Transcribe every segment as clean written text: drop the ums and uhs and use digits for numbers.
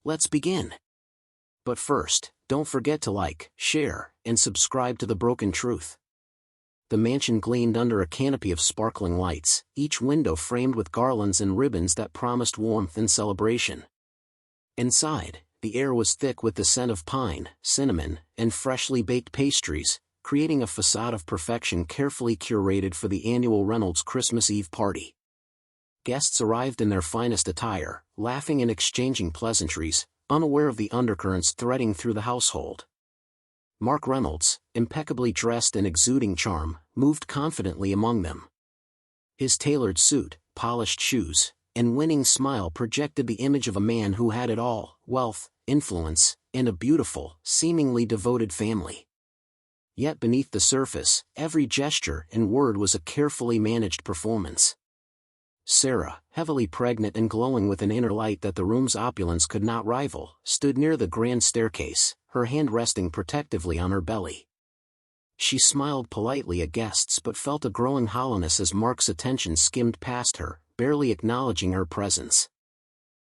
Let's begin. But first, don't forget to like, share, and subscribe to The Broken Truth. The mansion gleamed under a canopy of sparkling lights, each window framed with garlands and ribbons that promised warmth and celebration. Inside, the air was thick with the scent of pine, cinnamon, and freshly baked pastries, creating a facade of perfection carefully curated for the annual Reynolds Christmas Eve party. Guests arrived in their finest attire, laughing and exchanging pleasantries, unaware of the undercurrents threading through the household. Mark Reynolds, impeccably dressed and exuding charm, moved confidently among them. His tailored suit, polished shoes, and winning smile projected the image of a man who had it all: wealth, influence, and a beautiful, seemingly devoted family. Yet beneath the surface, every gesture and word was a carefully managed performance. Sarah, heavily pregnant and glowing with an inner light that the room's opulence could not rival, stood near the grand staircase, her hand resting protectively on her belly. She smiled politely at guests but felt a growing hollowness as Mark's attention skimmed past her, barely acknowledging her presence.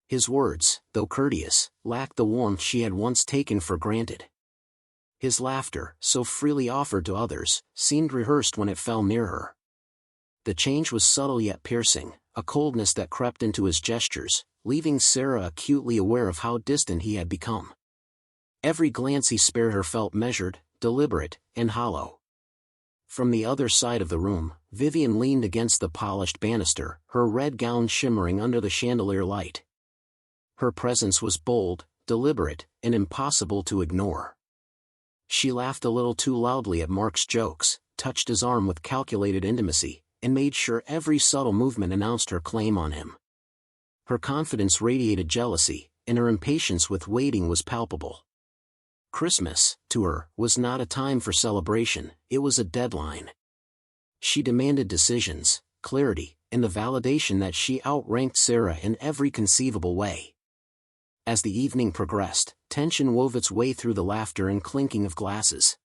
His words, though courteous, lacked the warmth she had once taken for granted. His laughter, so freely offered to others, seemed rehearsed when it fell near her. The change was subtle yet piercing, a coldness that crept into his gestures, leaving Sarah acutely aware of how distant he had become. Every glance he spared her felt measured, deliberate, and hollow. From the other side of the room, Vivian leaned against the polished banister, her red gown shimmering under the chandelier light. Her presence was bold, deliberate, and impossible to ignore. She laughed a little too loudly at Mark's jokes, touched his arm with calculated intimacy, and made sure every subtle movement announced her claim on him. Her confidence radiated jealousy, and her impatience with waiting was palpable. Christmas, to her, was not a time for celebration, it was a deadline. She demanded decisions, clarity, and the validation that she outranked Sarah in every conceivable way. As the evening progressed, tension wove its way through the laughter and clinking of glasses.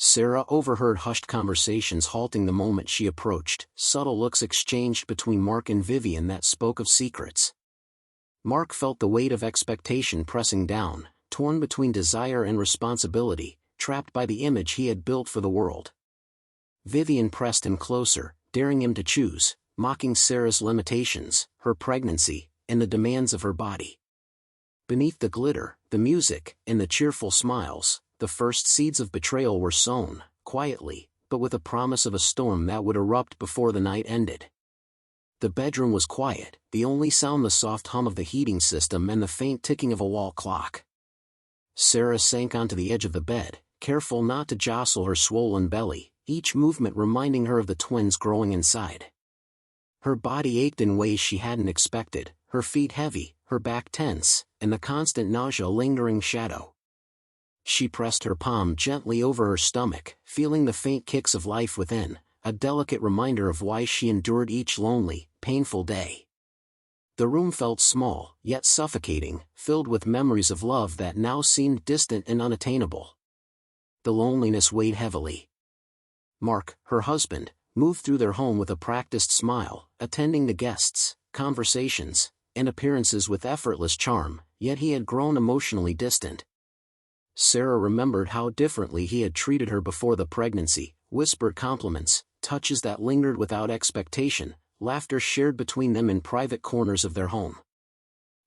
Sarah overheard hushed conversations halting the moment she approached, subtle looks exchanged between Mark and Vivian that spoke of secrets. Mark felt the weight of expectation pressing down, torn between desire and responsibility, trapped by the image he had built for the world. Vivian pressed him closer, daring him to choose, mocking Sarah's limitations, her pregnancy, and the demands of her body. Beneath the glitter, the music, and the cheerful smiles, the first seeds of betrayal were sown, quietly, but with a promise of a storm that would erupt before the night ended. The bedroom was quiet, the only sound the soft hum of the heating system and the faint ticking of a wall clock. Sarah sank onto the edge of the bed, careful not to jostle her swollen belly, each movement reminding her of the twins growing inside. Her body ached in ways she hadn't expected, her feet heavy, her back tense, and the constant nausea lingering shadow. She pressed her palm gently over her stomach, feeling the faint kicks of life within, a delicate reminder of why she endured each lonely, painful day. The room felt small, yet suffocating, filled with memories of love that now seemed distant and unattainable. The loneliness weighed heavily. Mark, her husband, moved through their home with a practiced smile, attending to guests, conversations, and appearances with effortless charm, yet he had grown emotionally distant. Sarah remembered how differently he had treated her before the pregnancy, whispered compliments, touches that lingered without expectation, laughter shared between them in private corners of their home.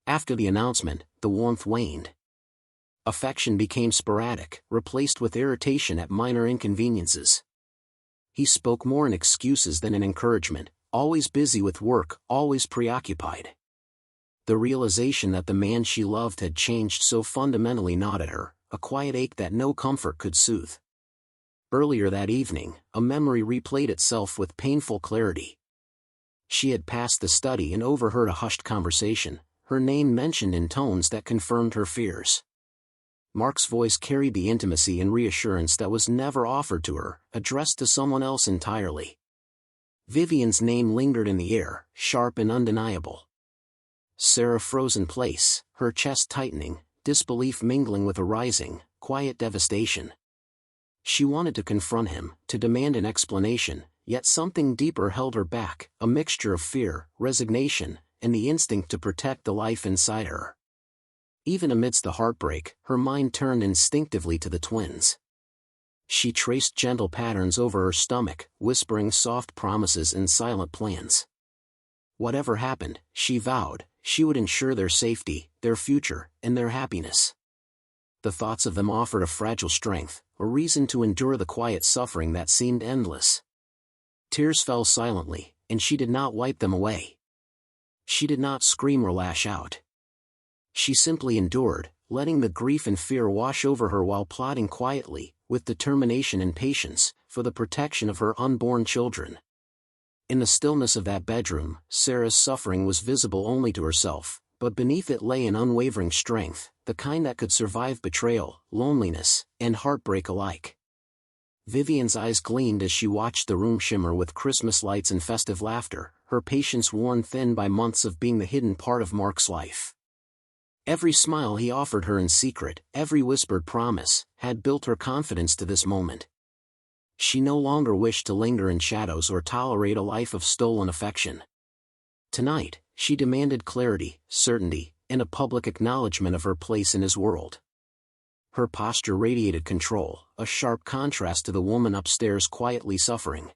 After the announcement, the warmth waned. Affection became sporadic, replaced with irritation at minor inconveniences. He spoke more in excuses than in encouragement, always busy with work, always preoccupied. The realization that the man she loved had changed so fundamentally gnawed at her, a quiet ache that no comfort could soothe. Earlier that evening, a memory replayed itself with painful clarity. She had passed the study and overheard a hushed conversation, her name mentioned in tones that confirmed her fears. Mark's voice carried the intimacy and reassurance that was never offered to her, addressed to someone else entirely. Vivian's name lingered in the air, sharp and undeniable. Sarah froze in place, her chest tightening, disbelief mingling with a rising, quiet devastation. She wanted to confront him, to demand an explanation, yet something deeper held her back, a mixture of fear, resignation, and the instinct to protect the life inside her. Even amidst the heartbreak, her mind turned instinctively to the twins. She traced gentle patterns over her stomach, whispering soft promises and silent plans. Whatever happened, she vowed, she would ensure their safety, their future, and their happiness. The thoughts of them offered a fragile strength, a reason to endure the quiet suffering that seemed endless. Tears fell silently, and she did not wipe them away. She did not scream or lash out. She simply endured, letting the grief and fear wash over her while plotting quietly, with determination and patience, for the protection of her unborn children. In the stillness of that bedroom, Sarah's suffering was visible only to herself, but beneath it lay an unwavering strength, the kind that could survive betrayal, loneliness, and heartbreak alike. Vivian's eyes gleamed as she watched the room shimmer with Christmas lights and festive laughter, her patience worn thin by months of being the hidden part of Mark's life. Every smile he offered her in secret, every whispered promise, had built her confidence to this moment. She no longer wished to linger in shadows or tolerate a life of stolen affection. Tonight, she demanded clarity, certainty, and a public acknowledgement of her place in his world. Her posture radiated control, a sharp contrast to the woman upstairs quietly suffering.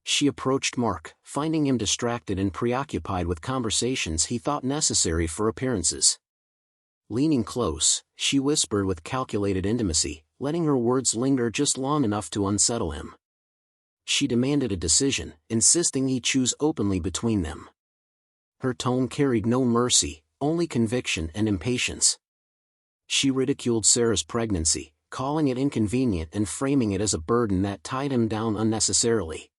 She approached Mark, finding him distracted and preoccupied with conversations he thought necessary for appearances. Leaning close, she whispered with calculated intimacy, letting her words linger just long enough to unsettle him. She demanded a decision, insisting he choose openly between them. Her tone carried no mercy, only conviction and impatience. She ridiculed Sarah's pregnancy, calling it inconvenient and framing it as a burden that tied him down unnecessarily.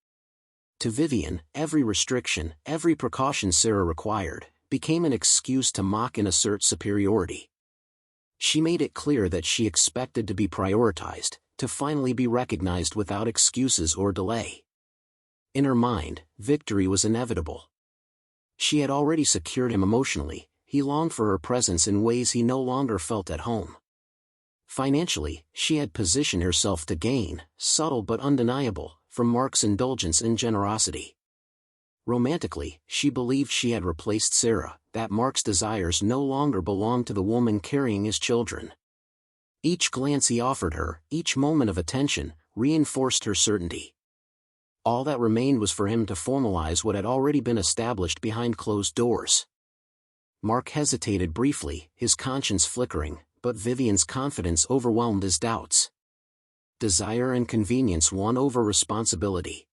To Vivian, every restriction, every precaution Sarah required, became an excuse to mock and assert superiority. She made it clear that she expected to be prioritized, to finally be recognized without excuses or delay. In her mind, victory was inevitable. She had already secured him emotionally, he longed for her presence in ways he no longer felt at home. Financially, she had positioned herself to gain, subtle but undeniable, from Mark's indulgence and generosity. Romantically, she believed she had replaced Sarah, that Mark's desires no longer belonged to the woman carrying his children. Each glance he offered her, each moment of attention, reinforced her certainty. All that remained was for him to formalize what had already been established behind closed doors. Mark hesitated briefly, his conscience flickering, but Vivian's confidence overwhelmed his doubts. Desire and convenience won over responsibility.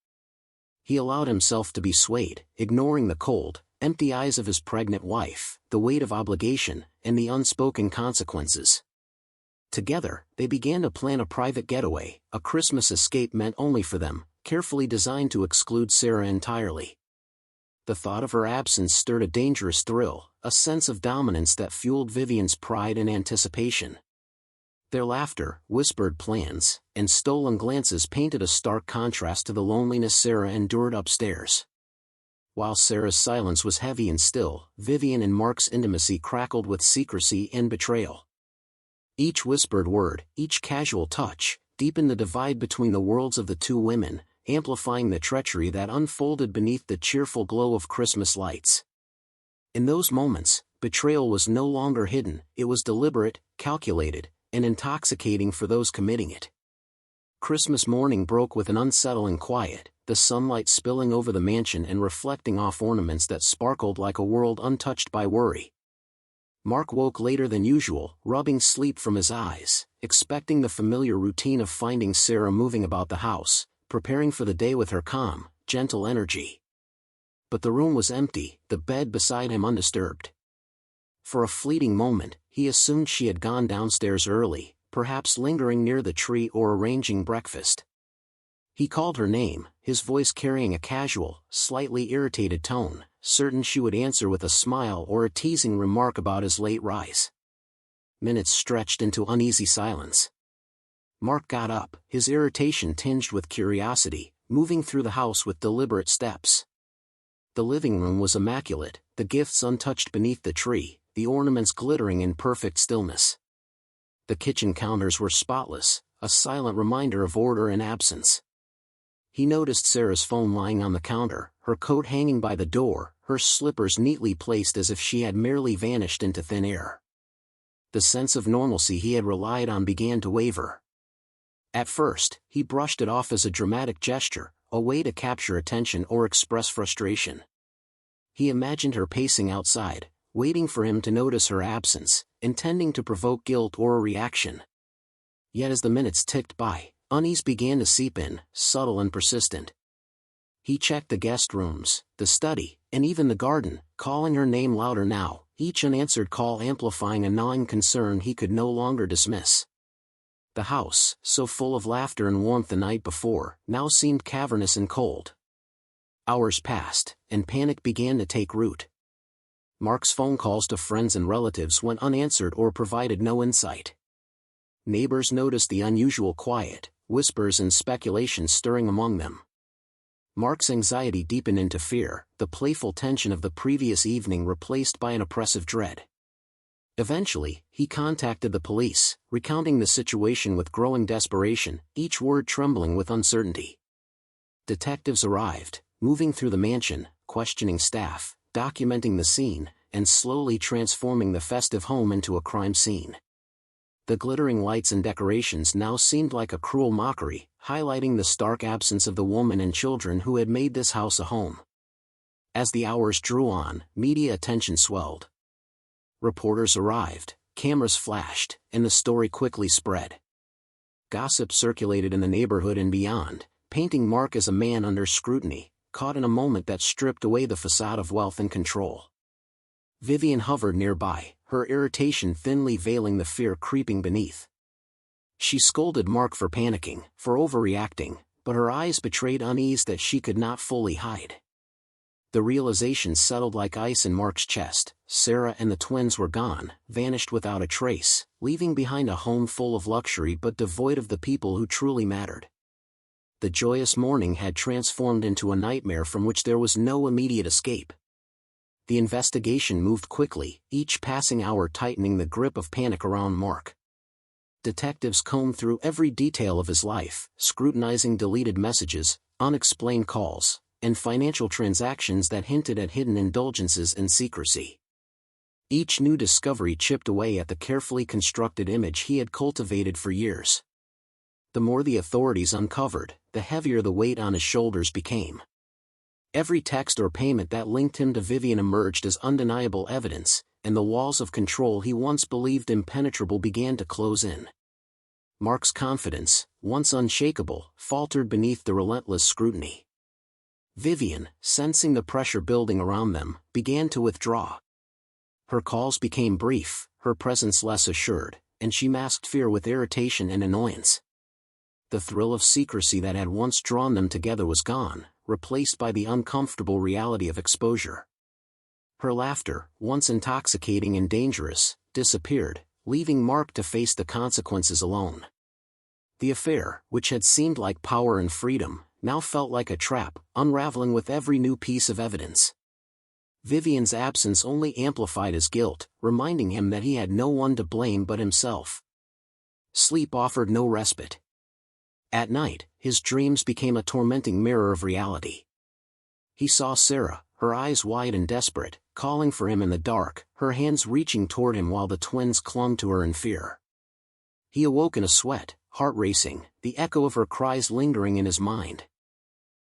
He allowed himself to be swayed, ignoring the cold, empty eyes of his pregnant wife, the weight of obligation, and the unspoken consequences. Together, they began to plan a private getaway, a Christmas escape meant only for them, carefully designed to exclude Sarah entirely. The thought of her absence stirred a dangerous thrill, a sense of dominance that fueled Vivian's pride and anticipation. Their laughter, whispered plans, and stolen glances painted a stark contrast to the loneliness Sarah endured upstairs. While Sarah's silence was heavy and still, Vivian and Mark's intimacy crackled with secrecy and betrayal. Each whispered word, each casual touch, deepened the divide between the worlds of the two women, amplifying the treachery that unfolded beneath the cheerful glow of Christmas lights. In those moments, betrayal was no longer hidden, it was deliberate, calculated, and intoxicating for those committing it. Christmas morning broke with an unsettling quiet, the sunlight spilling over the mansion and reflecting off ornaments that sparkled like a world untouched by worry. Mark woke later than usual, rubbing sleep from his eyes, expecting the familiar routine of finding Sarah moving about the house, preparing for the day with her calm, gentle energy. But the room was empty, the bed beside him undisturbed. For a fleeting moment, he assumed she had gone downstairs early, perhaps lingering near the tree or arranging breakfast. He called her name, his voice carrying a casual, slightly irritated tone, certain she would answer with a smile or a teasing remark about his late rise. Minutes stretched into uneasy silence. Mark got up, his irritation tinged with curiosity, moving through the house with deliberate steps. The living room was immaculate, the gifts untouched beneath the tree, the ornaments glittering in perfect stillness. The kitchen counters were spotless, a silent reminder of order and absence. He noticed Sarah's phone lying on the counter, her coat hanging by the door, her slippers neatly placed as if she had merely vanished into thin air. The sense of normalcy he had relied on began to waver. At first, he brushed it off as a dramatic gesture, a way to capture attention or express frustration. He imagined her pacing outside, waiting for him to notice her absence, intending to provoke guilt or a reaction. Yet as the minutes ticked by, unease began to seep in, subtle and persistent. He checked the guest rooms, the study, and even the garden, calling her name louder now, each unanswered call amplifying a gnawing concern he could no longer dismiss. The house, so full of laughter and warmth the night before, now seemed cavernous and cold. Hours passed, and panic began to take root. Mark's phone calls to friends and relatives went unanswered or provided no insight. Neighbors noticed the unusual quiet, whispers and speculation stirring among them. Mark's anxiety deepened into fear, the playful tension of the previous evening replaced by an oppressive dread. Eventually, he contacted the police, recounting the situation with growing desperation, each word trembling with uncertainty. Detectives arrived, moving through the mansion, questioning staff, documenting the scene, and slowly transforming the festive home into a crime scene. The glittering lights and decorations now seemed like a cruel mockery, highlighting the stark absence of the woman and children who had made this house a home. As the hours drew on, media attention swelled. Reporters arrived, cameras flashed, and the story quickly spread. Gossip circulated in the neighborhood and beyond, painting Mark as a man under scrutiny, caught in a moment that stripped away the facade of wealth and control. Vivian hovered nearby, her irritation thinly veiling the fear creeping beneath. She scolded Mark for panicking, for overreacting, but her eyes betrayed unease that she could not fully hide. The realization settled like ice in Mark's chest. Sarah and the twins were gone, vanished without a trace, leaving behind a home full of luxury but devoid of the people who truly mattered. The joyous morning had transformed into a nightmare from which there was no immediate escape. The investigation moved quickly, each passing hour tightening the grip of panic around Mark. Detectives combed through every detail of his life, scrutinizing deleted messages, unexplained calls, and financial transactions that hinted at hidden indulgences and secrecy. Each new discovery chipped away at the carefully constructed image he had cultivated for years. The more the authorities uncovered, the heavier the weight on his shoulders became. Every text or payment that linked him to Vivian emerged as undeniable evidence, and the walls of control he once believed impenetrable began to close in. Mark's confidence, once unshakable, faltered beneath the relentless scrutiny. Vivian, sensing the pressure building around them, began to withdraw. Her calls became brief, her presence less assured, and she masked fear with irritation and annoyance. The thrill of secrecy that had once drawn them together was gone, replaced by the uncomfortable reality of exposure. Her laughter, once intoxicating and dangerous, disappeared, leaving Mark to face the consequences alone. The affair, which had seemed like power and freedom, now felt like a trap, unraveling with every new piece of evidence. Vivian's absence only amplified his guilt, reminding him that he had no one to blame but himself. Sleep offered no respite. At night, his dreams became a tormenting mirror of reality. He saw Sarah, her eyes wide and desperate, calling for him in the dark, her hands reaching toward him while the twins clung to her in fear. He awoke in a sweat, heart racing, the echo of her cries lingering in his mind.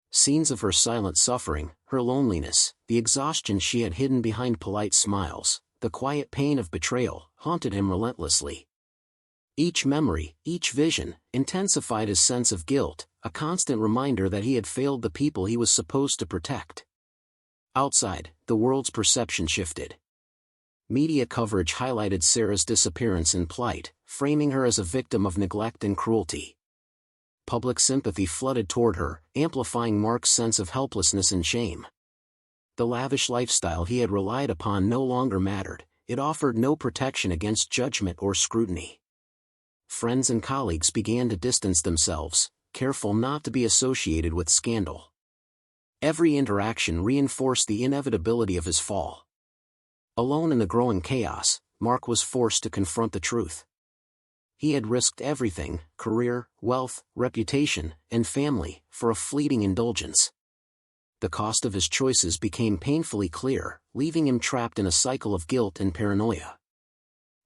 Scenes of her silent suffering, her loneliness, the exhaustion she had hidden behind polite smiles, the quiet pain of betrayal, haunted him relentlessly. Each memory, each vision, intensified his sense of guilt, a constant reminder that he had failed the people he was supposed to protect. Outside, the world's perception shifted. Media coverage highlighted Sarah's disappearance and plight, framing her as a victim of neglect and cruelty. Public sympathy flooded toward her, amplifying Mark's sense of helplessness and shame. The lavish lifestyle he had relied upon no longer mattered, it offered no protection against judgment or scrutiny. Friends and colleagues began to distance themselves, careful not to be associated with scandal. Every interaction reinforced the inevitability of his fall. Alone in the growing chaos, Mark was forced to confront the truth. He had risked everything, career, wealth, reputation, and family, for a fleeting indulgence. The cost of his choices became painfully clear, leaving him trapped in a cycle of guilt and paranoia.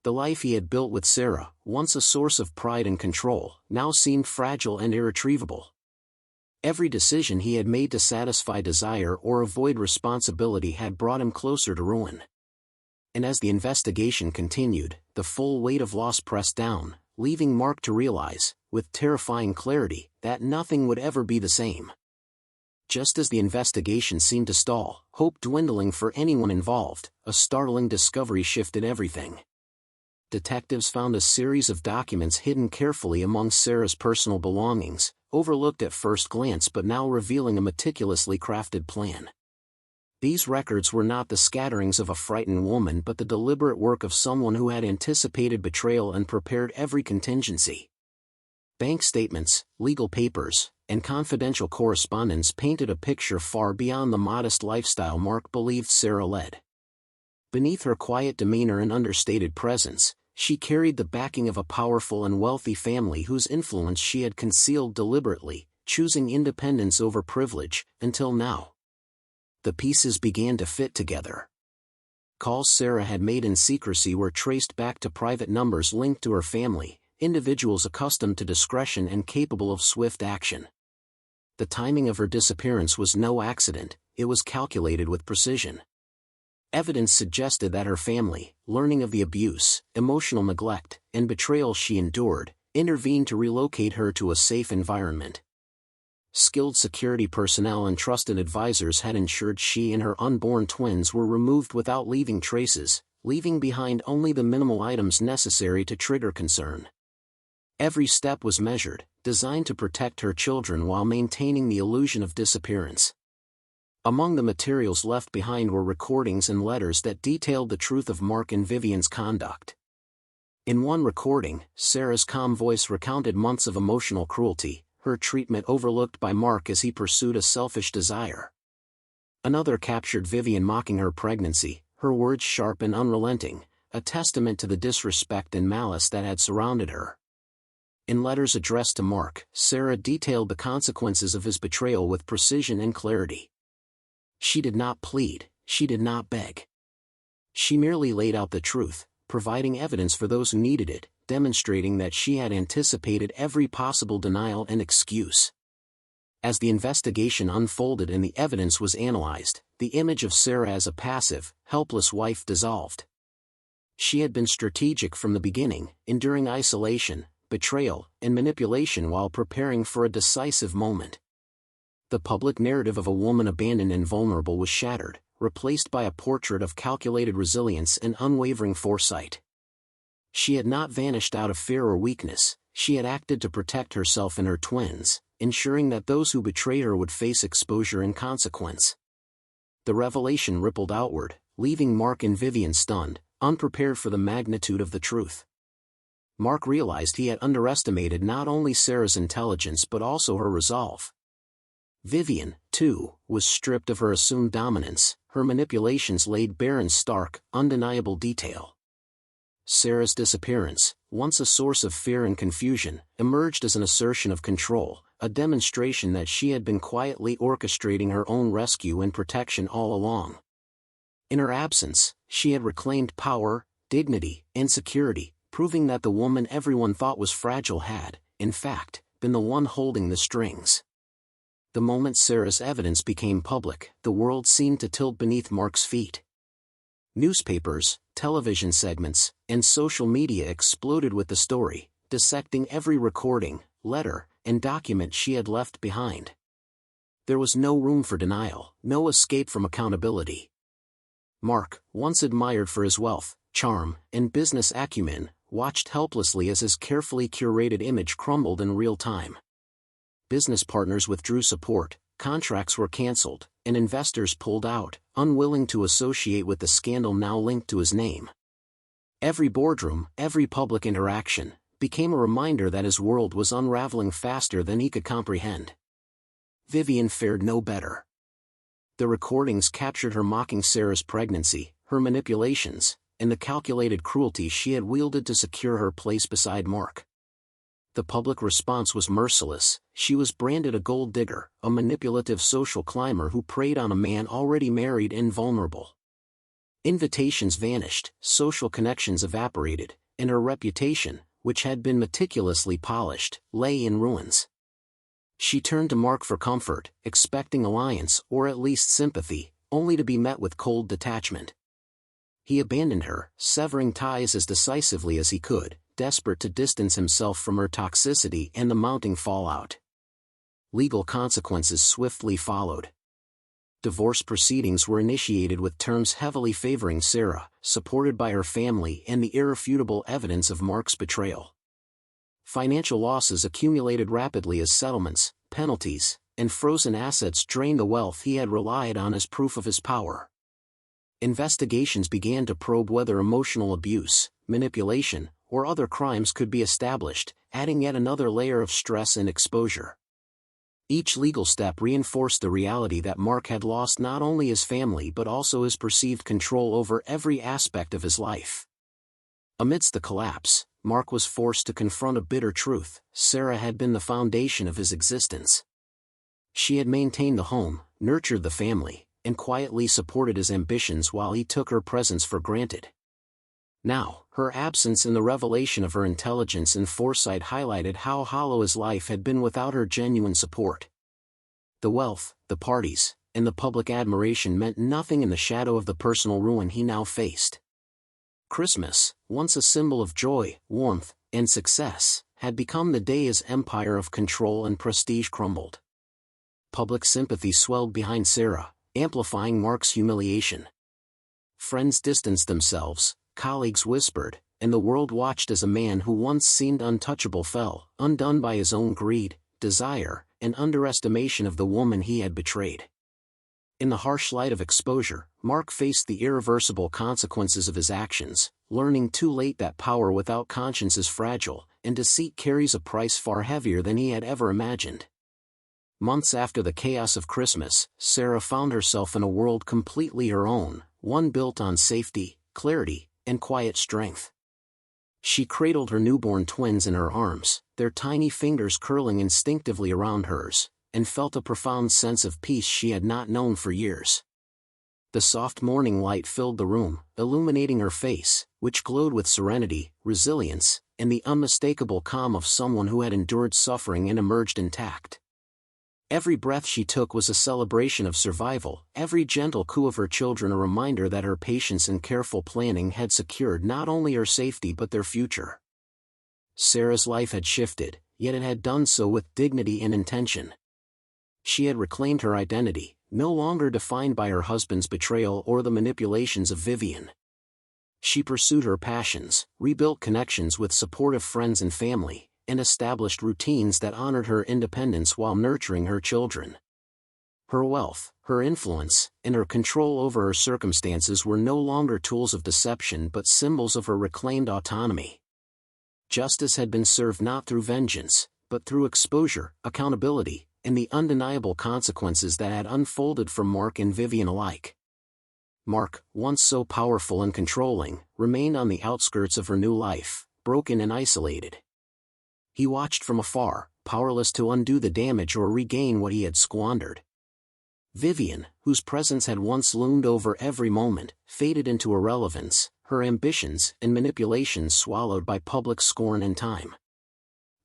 The life he had built with Sarah, once a source of pride and control, now seemed fragile and irretrievable. Every decision he had made to satisfy desire or avoid responsibility had brought him closer to ruin. And as the investigation continued, the full weight of loss pressed down, leaving Mark to realize, with terrifying clarity, that nothing would ever be the same. Just as the investigation seemed to stall, hope dwindling for anyone involved, a startling discovery shifted everything. Detectives found a series of documents hidden carefully among Sarah's personal belongings, overlooked at first glance but now revealing a meticulously crafted plan. These records were not the scatterings of a frightened woman but the deliberate work of someone who had anticipated betrayal and prepared every contingency. Bank statements, legal papers, and confidential correspondence painted a picture far beyond the modest lifestyle Mark believed Sarah led. Beneath her quiet demeanor and understated presence, she carried the backing of a powerful and wealthy family whose influence she had concealed deliberately, choosing independence over privilege, until now. The pieces began to fit together. Calls Sarah had made in secrecy were traced back to private numbers linked to her family, individuals accustomed to discretion and capable of swift action. The timing of her disappearance was no accident, it was calculated with precision. Evidence suggested that her family, learning of the abuse, emotional neglect, and betrayal she endured, intervened to relocate her to a safe environment. Skilled security personnel and trusted advisors had ensured she and her unborn twins were removed without leaving traces, leaving behind only the minimal items necessary to trigger concern. Every step was measured, designed to protect her children while maintaining the illusion of disappearance. Among the materials left behind were recordings and letters that detailed the truth of Mark and Vivian's conduct. In one recording, Sarah's calm voice recounted months of emotional cruelty, her treatment overlooked by Mark as he pursued a selfish desire. Another captured Vivian mocking her pregnancy, her words sharp and unrelenting, a testament to the disrespect and malice that had surrounded her. In letters addressed to Mark, Sarah detailed the consequences of his betrayal with precision and clarity. She did not plead, she did not beg. She merely laid out the truth, providing evidence for those who needed it, demonstrating that she had anticipated every possible denial and excuse. As the investigation unfolded and the evidence was analyzed, the image of Sarah as a passive, helpless wife dissolved. She had been strategic from the beginning, enduring isolation, betrayal, and manipulation while preparing for a decisive moment. The public narrative of a woman abandoned and vulnerable was shattered, replaced by a portrait of calculated resilience and unwavering foresight. She had not vanished out of fear or weakness, she had acted to protect herself and her twins, ensuring that those who betrayed her would face exposure and consequence. The revelation rippled outward, leaving Mark and Vivian stunned, unprepared for the magnitude of the truth. Mark realized he had underestimated not only Sarah's intelligence but also her resolve. Vivian, too, was stripped of her assumed dominance, her manipulations laid bare in stark, undeniable detail. Sarah's disappearance, once a source of fear and confusion, emerged as an assertion of control, a demonstration that she had been quietly orchestrating her own rescue and protection all along. In her absence, she had reclaimed power, dignity, and security, proving that the woman everyone thought was fragile had, in fact, been the one holding the strings. The moment Sarah's evidence became public, the world seemed to tilt beneath Mark's feet. Newspapers, television segments, and social media exploded with the story, dissecting every recording, letter, and document she had left behind. There was no room for denial, no escape from accountability. Mark, once admired for his wealth, charm, and business acumen, watched helplessly as his carefully curated image crumbled in real time. Business partners withdrew support, contracts were cancelled, and investors pulled out, unwilling to associate with the scandal now linked to his name. Every boardroom, every public interaction, became a reminder that his world was unraveling faster than he could comprehend. Vivian fared no better. The recordings captured her mocking Sarah's pregnancy, her manipulations, and the calculated cruelty she had wielded to secure her place beside Mark. The public response was merciless. She was branded a gold digger, a manipulative social climber who preyed on a man already married and vulnerable. Invitations vanished, social connections evaporated, and her reputation, which had been meticulously polished, lay in ruins. She turned to Mark for comfort, expecting alliance or at least sympathy, only to be met with cold detachment. He abandoned her, severing ties as decisively as he could, desperate to distance himself from her toxicity and the mounting fallout. Legal consequences swiftly followed. Divorce proceedings were initiated with terms heavily favoring Sarah, supported by her family and the irrefutable evidence of Mark's betrayal. Financial losses accumulated rapidly as settlements, penalties, and frozen assets drained the wealth he had relied on as proof of his power. Investigations began to probe whether emotional abuse, manipulation, or other crimes could be established, adding yet another layer of stress and exposure. Each legal step reinforced the reality that Mark had lost not only his family but also his perceived control over every aspect of his life. Amidst the collapse, Mark was forced to confront a bitter truth: Sarah had been the foundation of his existence. She had maintained the home, nurtured the family, and quietly supported his ambitions while he took her presence for granted. Now, her absence and the revelation of her intelligence and foresight highlighted how hollow his life had been without her genuine support. The wealth, the parties, and the public admiration meant nothing in the shadow of the personal ruin he now faced. Christmas, once a symbol of joy, warmth, and success, had become the day his empire of control and prestige crumbled. Public sympathy swelled behind Sarah, amplifying Mark's humiliation. Friends distanced themselves, colleagues whispered, and the world watched as a man who once seemed untouchable fell, undone by his own greed, desire, and underestimation of the woman he had betrayed. In the harsh light of exposure, Mark faced the irreversible consequences of his actions, learning too late that power without conscience is fragile, and deceit carries a price far heavier than he had ever imagined. Months after the chaos of Christmas, Sarah found herself in a world completely her own, one built on safety, clarity, and quiet strength. She cradled her newborn twins in her arms, their tiny fingers curling instinctively around hers, and felt a profound sense of peace she had not known for years. The soft morning light filled the room, illuminating her face, which glowed with serenity, resilience, and the unmistakable calm of someone who had endured suffering and emerged intact. Every breath she took was a celebration of survival, every gentle coo of her children a reminder that her patience and careful planning had secured not only her safety but their future. Sarah's life had shifted, yet it had done so with dignity and intention. She had reclaimed her identity, no longer defined by her husband's betrayal or the manipulations of Vivian. She pursued her passions, rebuilt connections with supportive friends and family, and established routines that honored her independence while nurturing her children. Her wealth, her influence, and her control over her circumstances were no longer tools of deception but symbols of her reclaimed autonomy. Justice had been served not through vengeance, but through exposure, accountability, and the undeniable consequences that had unfolded for Mark and Vivian alike. Mark, once so powerful and controlling, remained on the outskirts of her new life, broken and isolated. He watched from afar, powerless to undo the damage or regain what he had squandered. Vivian, whose presence had once loomed over every moment, faded into irrelevance, her ambitions and manipulations swallowed by public scorn and time.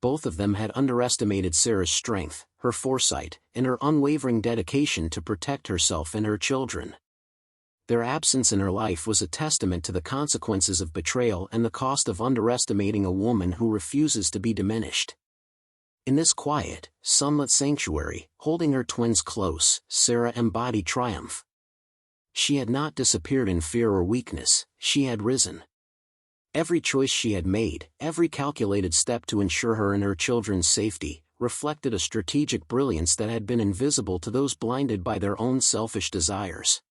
Both of them had underestimated Sarah's strength, her foresight, and her unwavering dedication to protect herself and her children. Their absence in her life was a testament to the consequences of betrayal and the cost of underestimating a woman who refuses to be diminished. In this quiet, sunlit sanctuary, holding her twins close, Sarah embodied triumph. She had not disappeared in fear or weakness, she had risen. Every choice she had made, every calculated step to ensure her and her children's safety, reflected a strategic brilliance that had been invisible to those blinded by their own selfish desires.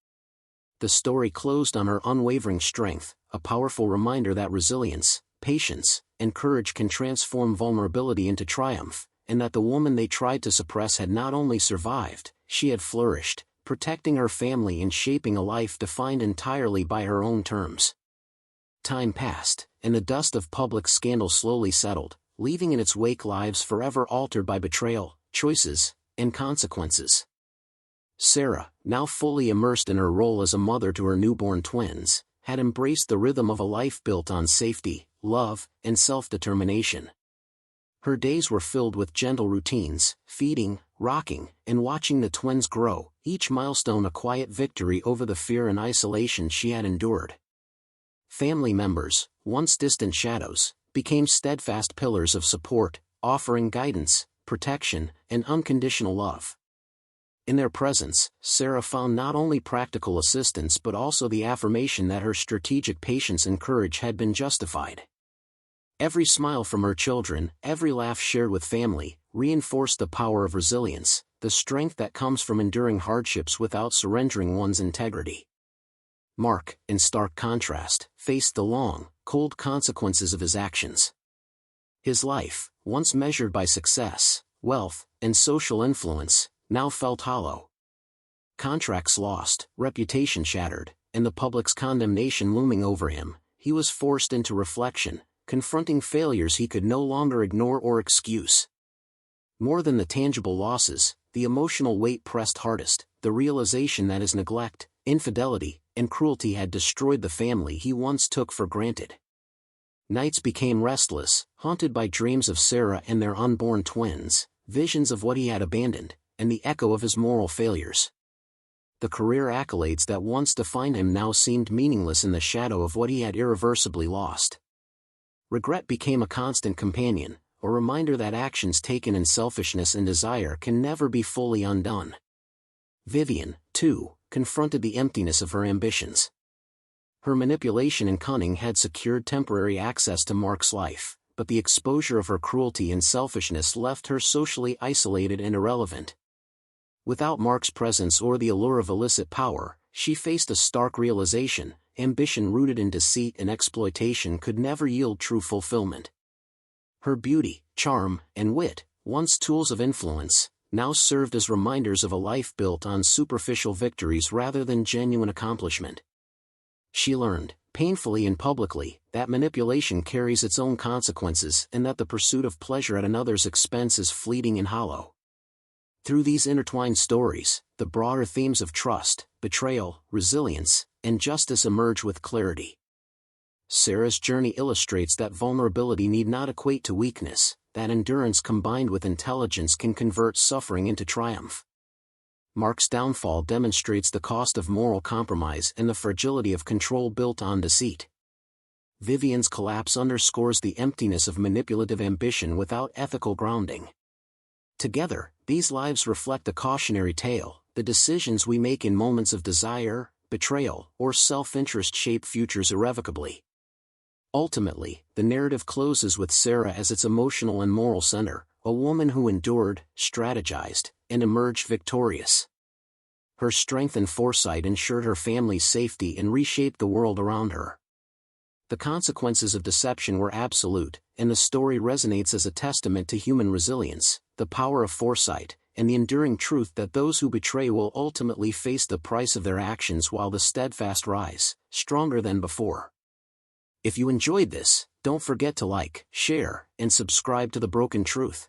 The story closed on her unwavering strength, a powerful reminder that resilience, patience, and courage can transform vulnerability into triumph, and that the woman they tried to suppress had not only survived, she had flourished, protecting her family and shaping a life defined entirely by her own terms. Time passed, and the dust of public scandal slowly settled, leaving in its wake lives forever altered by betrayal, choices, and consequences. Sarah, now fully immersed in her role as a mother to her newborn twins, had embraced the rhythm of a life built on safety, love, and self-determination. Her days were filled with gentle routines, feeding, rocking, and watching the twins grow, each milestone a quiet victory over the fear and isolation she had endured. Family members, once distant shadows, became steadfast pillars of support, offering guidance, protection, and unconditional love. In their presence, Sarah found not only practical assistance but also the affirmation that her strategic patience and courage had been justified. Every smile from her children, every laugh shared with family, reinforced the power of resilience, the strength that comes from enduring hardships without surrendering one's integrity. Mark, in stark contrast, faced the long, cold consequences of his actions. His life, once measured by success, wealth, and social influence, now felt hollow. Contracts lost, reputation shattered, and the public's condemnation looming over him, he was forced into reflection, confronting failures he could no longer ignore or excuse. More than the tangible losses, the emotional weight pressed hardest, the realization that his neglect, infidelity, and cruelty had destroyed the family he once took for granted. Nights became restless, haunted by dreams of Sarah and their unborn twins, visions of what he had abandoned, and the echo of his moral failures. The career accolades that once defined him now seemed meaningless in the shadow of what he had irreversibly lost. Regret became a constant companion, a reminder that actions taken in selfishness and desire can never be fully undone. Vivian, too, confronted the emptiness of her ambitions. Her manipulation and cunning had secured temporary access to Mark's life, but the exposure of her cruelty and selfishness left her socially isolated and irrelevant. Without Mark's presence or the allure of illicit power, she faced a stark realization: ambition rooted in deceit and exploitation could never yield true fulfillment. Her beauty, charm, and wit, once tools of influence, now served as reminders of a life built on superficial victories rather than genuine accomplishment. She learned, painfully and publicly, that manipulation carries its own consequences and that the pursuit of pleasure at another's expense is fleeting and hollow. Through these intertwined stories, the broader themes of trust, betrayal, resilience, and justice emerge with clarity. Sarah's journey illustrates that vulnerability need not equate to weakness, that endurance combined with intelligence can convert suffering into triumph. Mark's downfall demonstrates the cost of moral compromise and the fragility of control built on deceit. Vivian's collapse underscores the emptiness of manipulative ambition without ethical grounding. Together, these lives reflect a cautionary tale: the decisions we make in moments of desire, betrayal, or self-interest shape futures irrevocably. Ultimately, the narrative closes with Sarah as its emotional and moral center, a woman who endured, strategized, and emerged victorious. Her strength and foresight ensured her family's safety and reshaped the world around her. The consequences of deception were absolute, and the story resonates as a testament to human resilience, the power of foresight, and the enduring truth that those who betray will ultimately face the price of their actions while the steadfast rise, stronger than before. If you enjoyed this, don't forget to like, share, and subscribe to The Broken Truth.